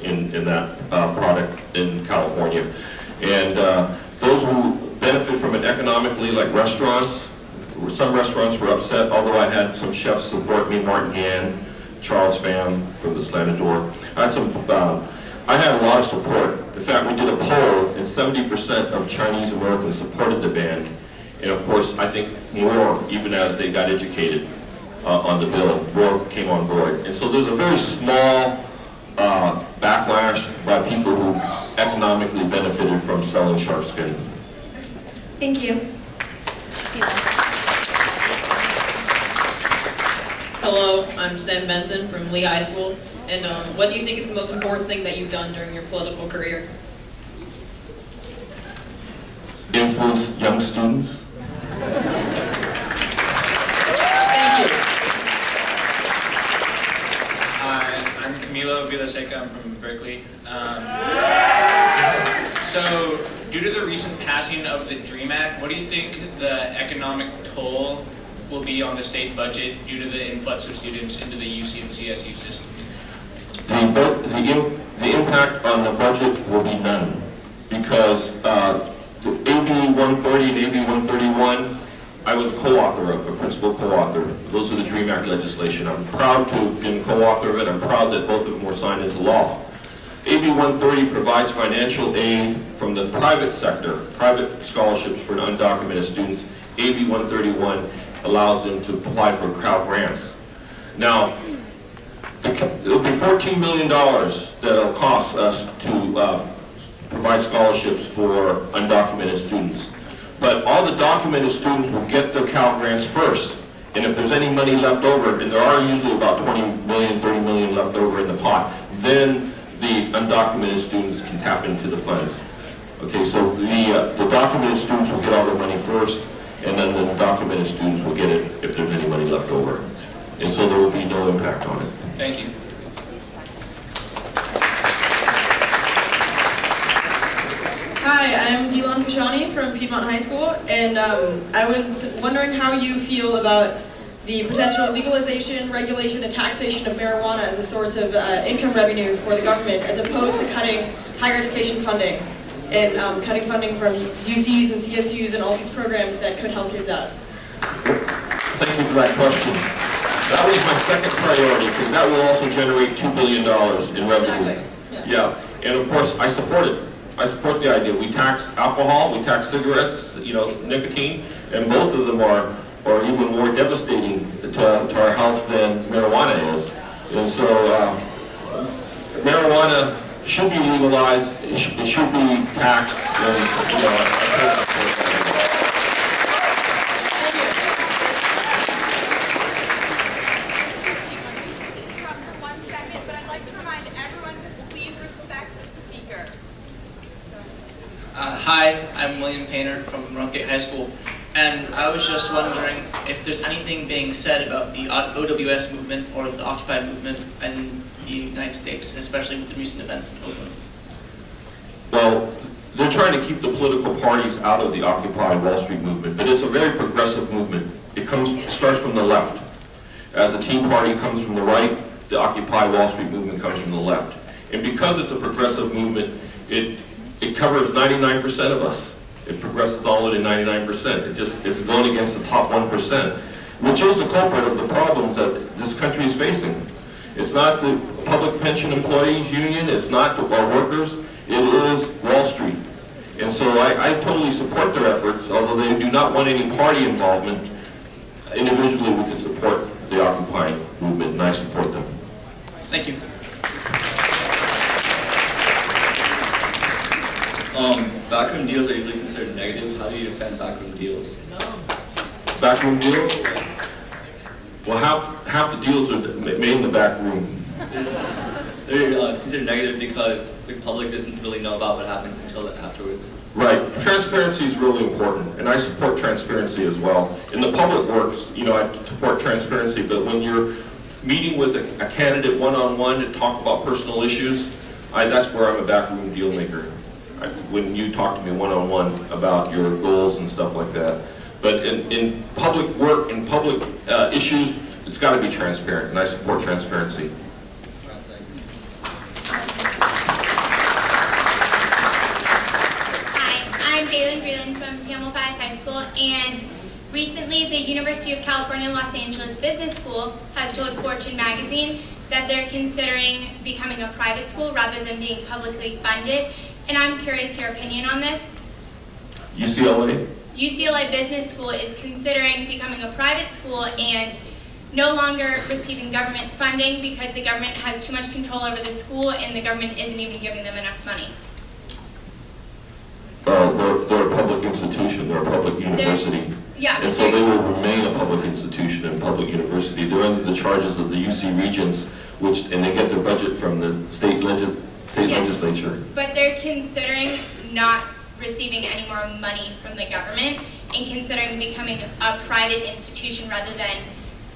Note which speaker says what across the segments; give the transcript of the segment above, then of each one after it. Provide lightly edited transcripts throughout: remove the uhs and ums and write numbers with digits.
Speaker 1: in that product in California. And those who benefit from it economically, like restaurants, some restaurants were upset, although I had some chefs support me, Martin Gann, Charles Pham from the Slanador. I had a lot of support. In fact, we did a poll, and 70% of Chinese Americans supported the ban. And of course, I think more, even as they got educated on the bill, more came on board. And so there's a very small backlash by people who economically benefited from selling shark fin.
Speaker 2: Thank you.
Speaker 3: Hello, I'm Sam Benson from Lee High School. And what do you think is the most important thing that you've done during your political career?
Speaker 1: Influence young students.
Speaker 3: Thank you.
Speaker 4: Hi, I'm Camilo Villaseca. I'm from Berkeley. So, due to the recent passing of the DREAM Act, what do you think the economic toll will be on the state budget due to the influx of students into the UC and CSU system?
Speaker 1: The impact on the budget will be none, because the AB 130 and AB 131, I was co-author of, a principal co-author. Those are the DREAM Act legislation. I'm proud to have been co-author of it. I'm proud that both of them were signed into law. AB 130 provides financial aid from the private sector, private scholarships for undocumented students. AB 131 allows them to apply for Cal grants. Now, it'll be $14 million that it'll cost us to provide scholarships for undocumented students. But all the documented students will get their Cal grants first. And if there's any money left over, and there are usually about 20 million, 30 million left over in the pot, then the undocumented students can tap into the funds. Okay, so the documented students will get all their money first, and then the documented students will get it if there's any money left over. And so there will be no impact on it.
Speaker 4: Thank you.
Speaker 2: Hi, I'm Delon Kashani from Piedmont High School, and I was wondering how you feel about the potential legalization, regulation, and taxation of marijuana as a source of income revenue for the government, as opposed to cutting higher education funding and cutting funding from UCs and CSUs and all these programs that could help kids out.
Speaker 1: Thank you for that question. That was my second priority, because that will also generate $2 billion in revenues.
Speaker 2: Exactly.
Speaker 1: Yeah, and of course I support it. I support the idea. We tax alcohol, we tax cigarettes, nicotine, and both of them are even more devastating to our health than marijuana is. And so marijuana should be legalized. It should be taxed.
Speaker 5: Hi, I'm William Painter from Northgate High School, and I was just wondering if there's anything being said about the OWS movement or the Occupy movement in the United States, especially with the recent events in Oakland.
Speaker 1: Well, they're trying to keep the political parties out of the Occupy Wall Street movement, but it's a very progressive movement. It starts from the left. As the Tea Party comes from the right, the Occupy Wall Street movement comes from the left. And because it's a progressive movement, it covers 99% of us. It progresses all the way to 99%. It's going against the top 1%, which is the culprit of the problems that this country is facing. It's not the public pension employees union, it's not our workers, it is Wall Street. And so I totally support their efforts, although they do not want any party involvement. Individually, we can support the Occupy movement, and I support them.
Speaker 5: Thank you.
Speaker 6: Backroom deals are usually considered negative. How do you defend backroom deals?
Speaker 1: Backroom deals? Well, half the deals are made in the back room.
Speaker 6: It's considered negative because the public doesn't really know about what happened until afterwards.
Speaker 1: Right. Transparency is really important, and I support transparency as well. In the public works, I support transparency, but when you're meeting with a candidate one-on-one to talk about personal issues, that's where I'm a backroom deal maker. When you talk to me one-on-one about your goals and stuff like that. But in public work, in public issues, it's got to be transparent, and I support transparency.
Speaker 6: Thanks.
Speaker 7: And recently, the University of California, Los Angeles Business School has told Fortune magazine that they're considering becoming a private school rather than being publicly funded. And I'm curious your opinion on this.
Speaker 1: UCLA?
Speaker 7: UCLA Business School is considering becoming a private school and no longer receiving government funding because the government has too much control over the school and the government isn't even giving them enough money.
Speaker 1: They're a public institution, they're a public university. And so they will remain a public institution and public university. They're under the charges of the UC Regents, and they get their budget from the state legislature.
Speaker 7: But they're considering not receiving any more money from the government and considering becoming a private institution rather than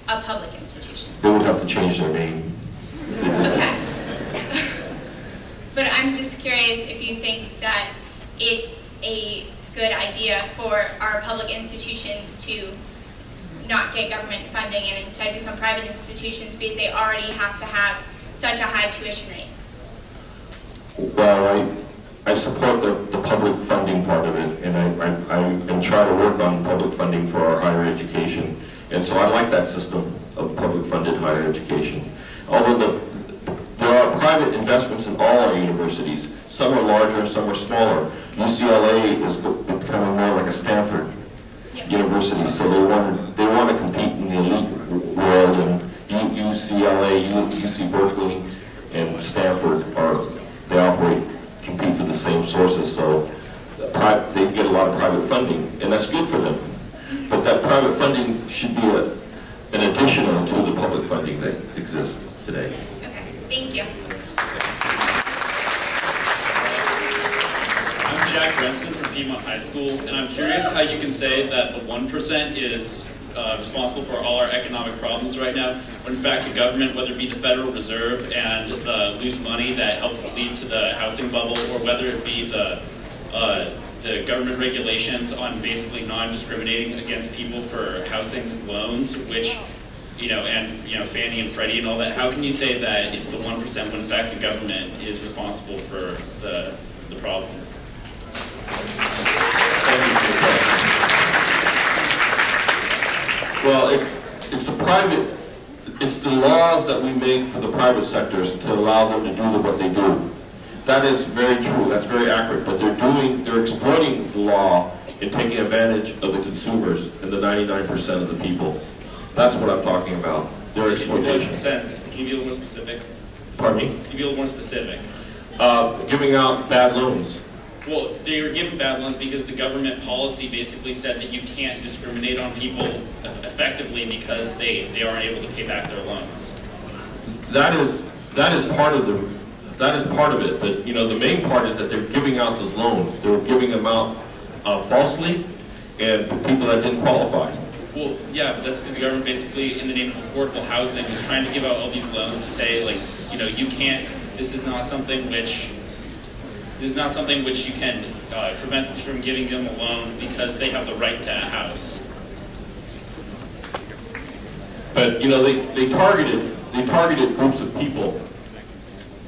Speaker 7: a public institution.
Speaker 1: They would have to change their name.
Speaker 7: Okay. But I'm just curious if you think that it's a good idea for our public institutions to not get government funding and instead become private institutions because they already have to have such a high tuition rate.
Speaker 1: Well, I support the public funding part of it, and I try to work on public funding for our higher education. And so I like that system of public funded higher education. Although there are private investments in all our universities. Some are larger, some are smaller. UCLA is becoming more like a Stanford university, so they want to compete in the elite world, and UCLA, UC Berkeley, and Stanford compete for the same sources, so they get a lot of private funding, and that's good for them. But that private funding should be an additional to the public funding that exists today.
Speaker 7: Okay, thank you.
Speaker 8: I'm Jack Renson from Piedmont High School, and I'm curious how you can say that the 1% is responsible for all our economic problems right now, when in fact the government, whether it be the Federal Reserve and the loose money that helps to lead to the housing bubble, or whether it be the government regulations on basically non-discriminating against people for housing loans, which, Fannie and Freddie and all that, how can you say that it's the 1% when in fact the government is responsible for the problem?
Speaker 1: Well, it's the laws that we make for the private sectors to allow them to do what they do. That is very true, that's very accurate, but they're exploiting the law and taking advantage of the consumers and the 99% of the people. That's what I'm talking about. Their exploitation.
Speaker 8: In sense, can you be a little more specific?
Speaker 1: Pardon me?
Speaker 8: Can you be a little more specific?
Speaker 1: Giving out bad loans.
Speaker 8: Well, they were given bad loans because the government policy basically said that you can't discriminate on people effectively because they aren't able to pay back their loans.
Speaker 1: That is part of it. But the main part is that they're giving out those loans. They were giving them out falsely and to people that didn't qualify.
Speaker 8: Well, yeah, but that's because the government basically, in the name of affordable housing, is trying to give out all these loans to say, like, you can't. This is not something which you can prevent from giving them a loan because they have the right to a house.
Speaker 1: But they targeted groups of people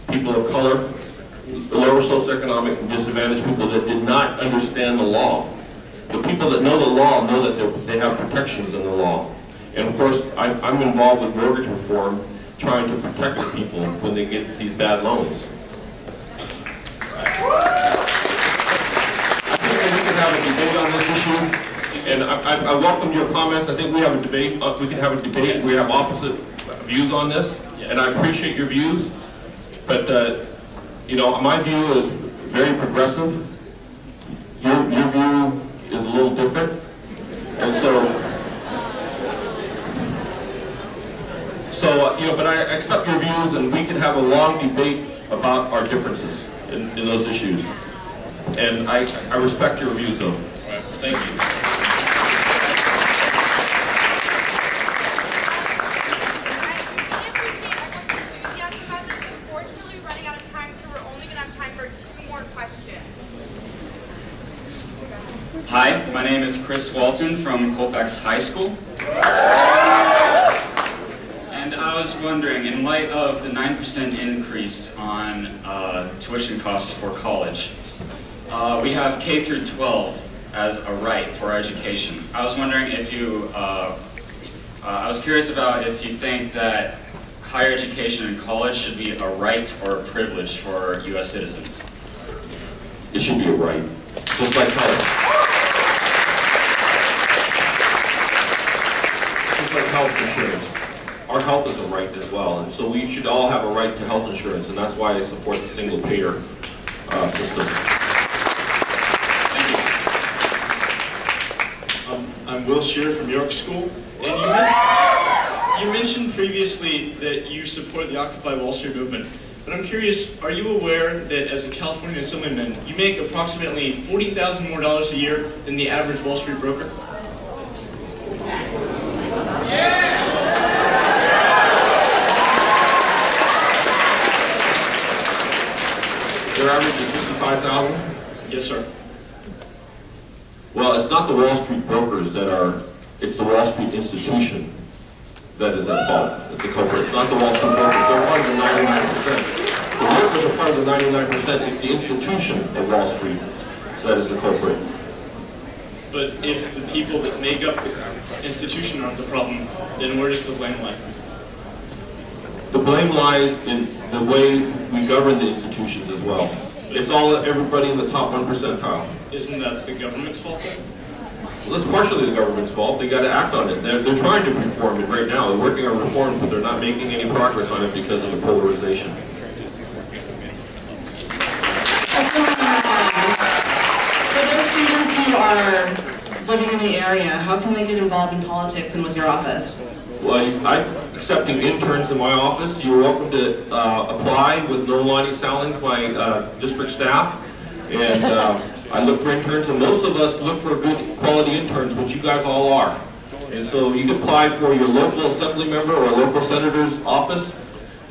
Speaker 1: of color, lower socioeconomic and disadvantaged people that did not understand the law. The people that know the law know that they have protections in the law. And of course, I'm involved with mortgage reform, trying to protect the people when they get these bad loans. I think that we can have a debate on this issue, and I welcome your comments. I think we have a debate. We can have a debate.
Speaker 8: Yes.
Speaker 1: We have opposite views on this,
Speaker 8: Yes.
Speaker 1: and I appreciate your views. But my view is very progressive. Your view is a little different, and but I accept your views, and we can have a long debate about our differences in those issues. And I respect your views, though.
Speaker 8: All right, thank you.
Speaker 9: Hi, my name is Chris Walton from Colfax High School. And I was wondering, in light of the 9% increase on tuition costs for college, we have K through 12. as a right for our education. I was wondering if you, I was curious about if you think that higher education in college should be a right or a privilege for U.S. citizens.
Speaker 1: It should be a right, just like health. Just like health insurance. Our health is a right as well, and so we should all have a right to health insurance, and that's why I support the single payer system.
Speaker 10: I'm Will Shearer from York School, and you mentioned previously that you support the Occupy Wall Street movement, but I'm curious, are you aware that as a California Assemblyman, you make approximately $40,000 more a year than the average Wall Street broker?
Speaker 1: Their average is $55,000?
Speaker 10: Yes, sir.
Speaker 1: Well, it's not the Wall Street brokers that are, it's the Wall Street institution that is at fault. It's a culprit. It's not the Wall Street brokers. They're part of the 99%. The workers are part of the 99%. It's the institution of Wall Street that is the culprit.
Speaker 10: But if the people that make up the institution aren't the problem, then where does the blame lie?
Speaker 1: The blame lies in the way we govern the institutions as well. It's all everybody in the top 1 percentile.
Speaker 10: Isn't that the government's fault then?
Speaker 1: Well, that's partially the government's fault. They got to act on it. They're trying to reform it right now. They're working on reform, but they're not making any progress on it because of the polarization.
Speaker 11: For those students who are living in the area, how can they get involved in politics and with your office?
Speaker 1: Well, I'm accepting interns in my office. You're welcome to apply with no Lonnie Sallings, my district staff. And I look for interns, and most of us look for good quality interns, which you guys all are. And so you can apply for your local assembly member or local senator's office.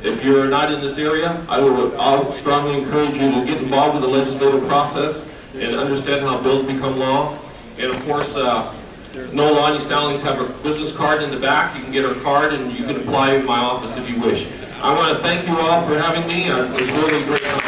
Speaker 1: If you're not in this area, I'll strongly encourage you to get involved with the legislative process and understand how bills become law. And of course, No Lonnie Sallings have her business card in the back. You can get her card and you can apply in my office if you wish. I want to thank you all for having me. It's really great.